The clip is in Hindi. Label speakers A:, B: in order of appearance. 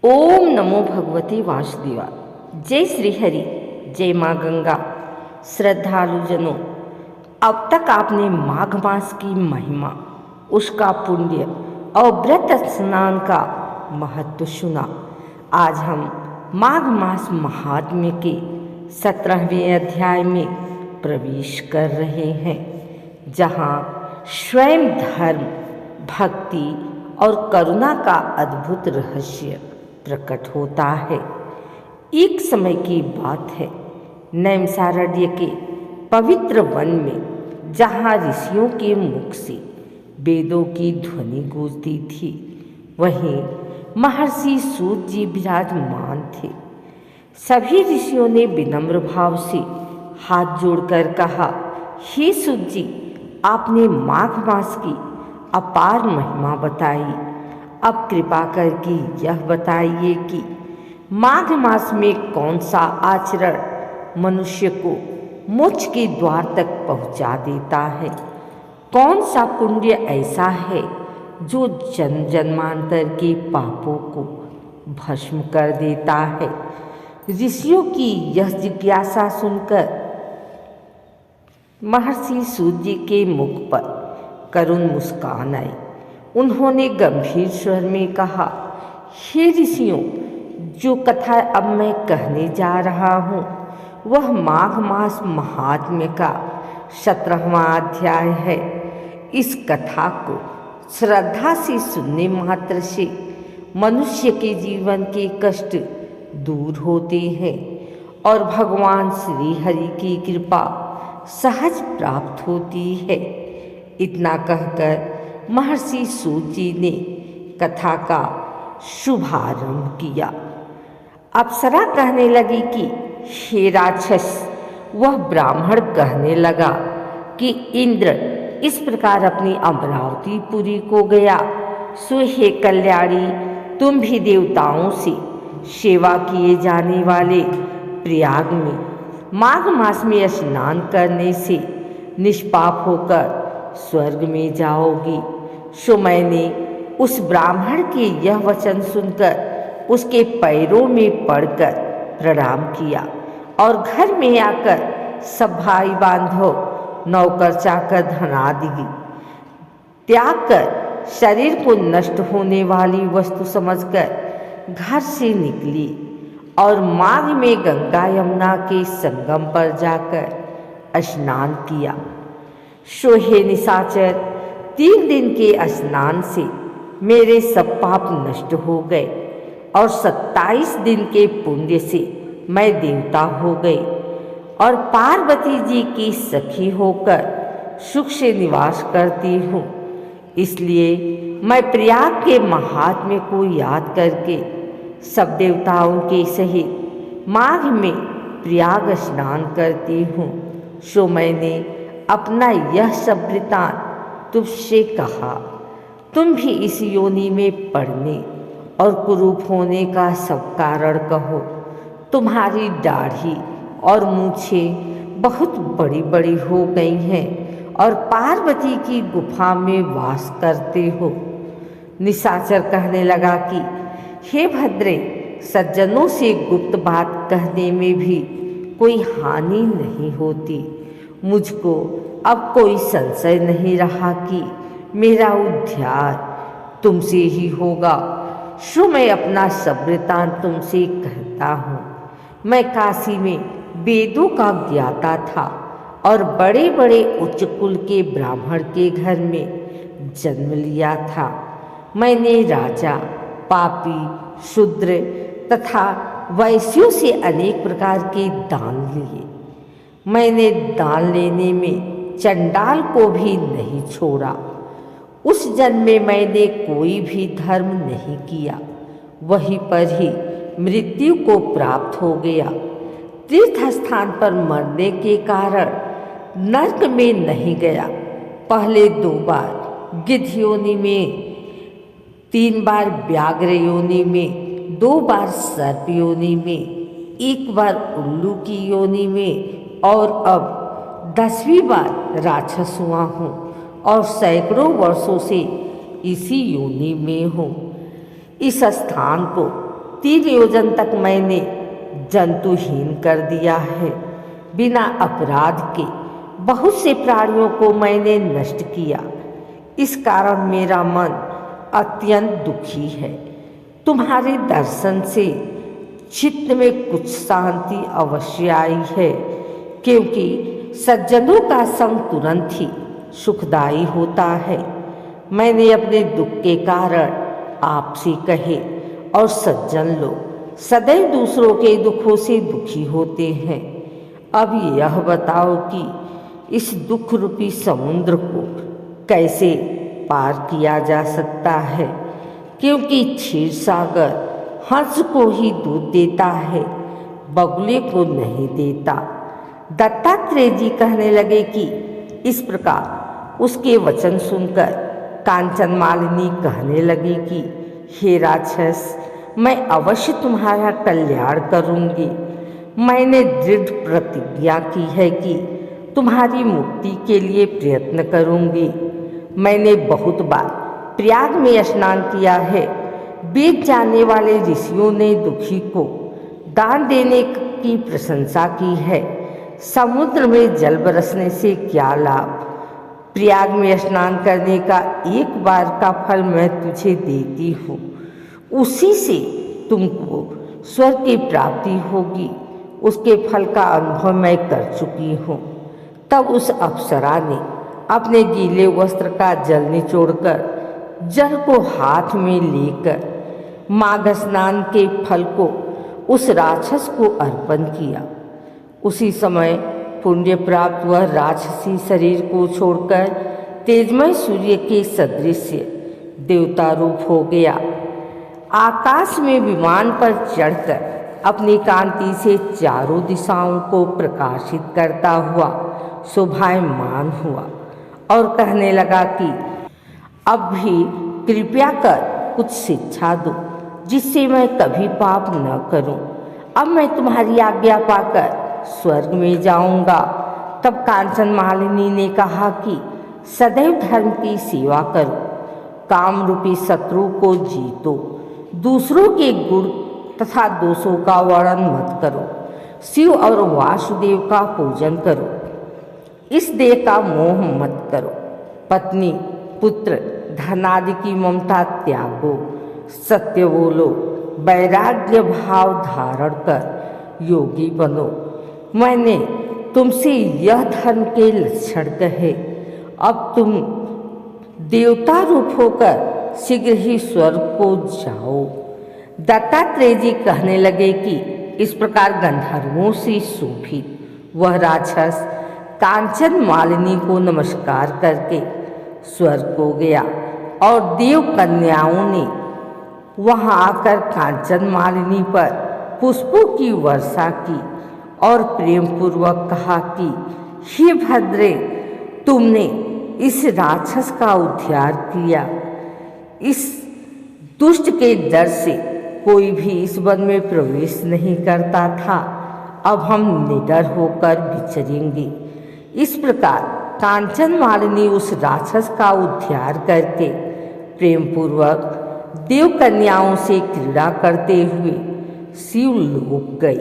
A: ओम नमो भगवती वासुदेवा। जय श्री हरि, जय माँ गंगा। श्रद्धालुजनों, अब तक आपने माघ मास की महिमा, उसका पुण्य और व्रत स्नान का महत्व सुना। आज हम माघ मास महात्म्य के 17वें अध्याय में प्रवेश कर रहे हैं, जहाँ स्वयं धर्म, भक्ति और करुणा का अद्भुत रहस्य प्रकट होता है। एक समय की बात है, नैमिषारण्य के पवित्र वन में, जहाँ ऋषियों के मुख से वेदों की ध्वनि गूंजती थी, वहीं महर्षि सूत जी विराजमान थे। सभी ऋषियों ने विनम्र भाव से हाथ जोड़कर कहा, हे सूत जी, आपने माघ मास की अपार महिमा बताई। अब कृपा करके यह बताइए कि माघ मास में कौन सा आचरण मनुष्य को मोक्ष के द्वार तक पहुंचा देता है। कौन सा पुण्य ऐसा है जो जन्म जन्मांतर के पापों को भस्म कर देता है। ऋषियों की यह जिज्ञासा सुनकर महर्षि सूत जी के मुख पर करुण मुस्कान आई। उन्होंने गंभीर स्वर में कहा, हे ऋषियों, जो कथा अब मैं कहने जा रहा हूँ वह माघ मास महात्म्य का 17वां अध्याय है। इस कथा को श्रद्धा से सुनने मात्र से मनुष्य के जीवन के कष्ट दूर होते हैं और भगवान श्री हरि की कृपा सहज प्राप्त होती है। इतना कहकर महर्षि सूत जी ने कथा का शुभारंभ किया। अप्सरा कहने लगी कि हे राक्षस, वह ब्राह्मण कहने लगा कि इंद्र इस प्रकार अपनी अमरावती पुरी को गया, सो हे कल्याणी, तुम भी देवताओं से सेवा किए जाने वाले प्रयाग में माघ मास में स्नान करने से निष्पाप होकर स्वर्ग में जाओगी। सो मैंने उस ब्राह्मण के यह वचन सुनकर उसके पैरों में पड़कर प्रणाम किया और घर में आकर सब भाई बांधव, नौकर चाकर, धनादि त्याग कर शरीर को नष्ट होने वाली वस्तु समझकर घर से निकली और माघ में गंगा यमुना के संगम पर जाकर स्नान किया। सो हे निशाचर, 3 दिन के स्नान से मेरे सब पाप नष्ट हो गए और 27 दिन के पुण्य से मैं देवता हो गई और पार्वती जी की सखी होकर सुख से निवास करती हूँ। इसलिए मैं प्रयाग के महात्म्य को याद करके सब देवताओं के सहित माघ में प्रयाग स्नान करती हूँ। सो मैंने अपना यह सब वृतांत तुझसे कहा। तुम भी इस योनि में पड़ने और कुरूप होने का सब कारण कहो। तुम्हारी दाढ़ी और मूछें बहुत बड़ी बड़ी हो गई हैं और पार्वती की गुफा में वास करते हो। निशाचर कहने लगा कि हे भद्रे, सज्जनों से गुप्त बात कहने में भी कोई हानि नहीं होती। मुझको अब कोई संशय नहीं रहा कि मेरा उद्धार तुमसे ही होगा। सो मैं अपना सब वृतांत तुमसे कहता हूँ। मैं काशी में वेदों का ज्ञाता था और बड़े बड़े उच्च कुल के ब्राह्मण के घर में जन्म लिया था। मैंने राजा, पापी, शूद्र तथा वैश्यों से अनेक प्रकार के दान लिए। मैंने दान लेने में चंडाल को भी नहीं छोड़ा। उस जन्म में मैंने कोई भी धर्म नहीं किया, वहीं पर ही मृत्यु को प्राप्त हो गया। तीर्थ स्थान पर मरने के कारण नरक में नहीं गया। पहले 2 बार गिद्ध योनि में, 3 बार व्याघ्र योनि में, 2 बार सर्प योनि में, 1 बार उल्लू की योनि में और अब 10वीं बार राक्षस हुआ हूँ और सैकड़ों वर्षों से इसी योनि में हूँ। इस स्थान को 3 योजन तक मैंने जंतुहीन कर दिया है। बिना अपराध के बहुत से प्राणियों को मैंने नष्ट किया। इस कारण मेरा मन अत्यंत दुखी है। तुम्हारे दर्शन से चित्त में कुछ शांति अवश्य आई है, क्योंकि सज्जनों का संग तुरंत ही सुखदायी होता है। मैंने अपने दुख के कारण आपसे कहे, और सज्जन लोग सदैव दूसरों के दुखों से दुखी होते हैं। अब यह बताओ कि इस दुख रूपी समुद्र को कैसे पार किया जा सकता है, क्योंकि क्षीर सागर हंस को ही दूध देता है, बगुले को नहीं देता। दत्तात्रेय जी कहने लगे कि इस प्रकार उसके वचन सुनकर कांचन मालिनी कहने लगी कि हे राक्षस, मैं अवश्य तुम्हारा कल्याण करूंगी। मैंने दृढ़ प्रतिज्ञा की है कि तुम्हारी मुक्ति के लिए प्रयत्न करूंगी। मैंने बहुत बार प्रयाग में स्नान किया है। वेद जानने वाले ऋषियों ने दुखी को दान देने की प्रशंसा की है। समुद्र में जल बरसने से क्या लाभ? प्रयाग में स्नान करने का एक बार का फल मैं तुझे देती हूँ, उसी से तुमको स्वर्ग की प्राप्ति होगी। उसके फल का अनुभव मैं कर चुकी हूँ। तब उस अप्सरा ने अपने गीले वस्त्र का जल निचोड़कर जल को हाथ में लेकर माघ स्नान के फल को उस राक्षस को अर्पण किया। उसी समय पुण्य प्राप्त वह राक्षसी शरीर को छोड़कर तेजमय सूर्य के सदृश देवता रूप हो गया। आकाश में विमान पर चढ़कर अपनी कांति से चारों दिशाओं को प्रकाशित करता हुआ शोभायमान हुआ और कहने लगा कि अब भी कृपया कर कुछ शिक्षा दो, जिससे मैं कभी पाप न करूं। अब मैं तुम्हारी आज्ञा पाकर स्वर्ग में जाऊंगा। तब कांचन मालिनी ने कहा कि सदैव धर्म की सेवा करो, काम रूपी शत्रु को जीतो, दूसरों के गुण तथा दोषों का वर्णन मत करो, शिव और वासुदेव का पूजन करो, इस देह का मोह मत करो, पत्नी पुत्र धन आदि की ममता त्यागो, सत्य बोलो, वैराग्य भाव धारण कर योगी बनो। मैंने तुमसे यह धर्म के लक्षण कहे। अब तुम देवता रूप होकर शीघ्र ही स्वर्ग को जाओ। दत्तात्रेय जी कहने लगे कि इस प्रकार गंधर्वों से शोभित वह राक्षस कांचन मालिनी को नमस्कार करके स्वर्ग को गया और देव कन्याओं ने वहां आकर कांचन मालिनी पर पुष्पों की वर्षा की और प्रेम पूर्वक कहा कि हे भद्रे, तुमने इस राक्षस का उद्धार किया। इस दुष्ट के डर से कोई भी इस वन में प्रवेश नहीं करता था। अब हम निडर होकर विचरेंगे। इस प्रकार कांचन मालिनी उस राक्षस का उद्धार करके प्रेम पूर्वक देव कन्याओं से क्रीड़ा करते हुए शिवलोक गई।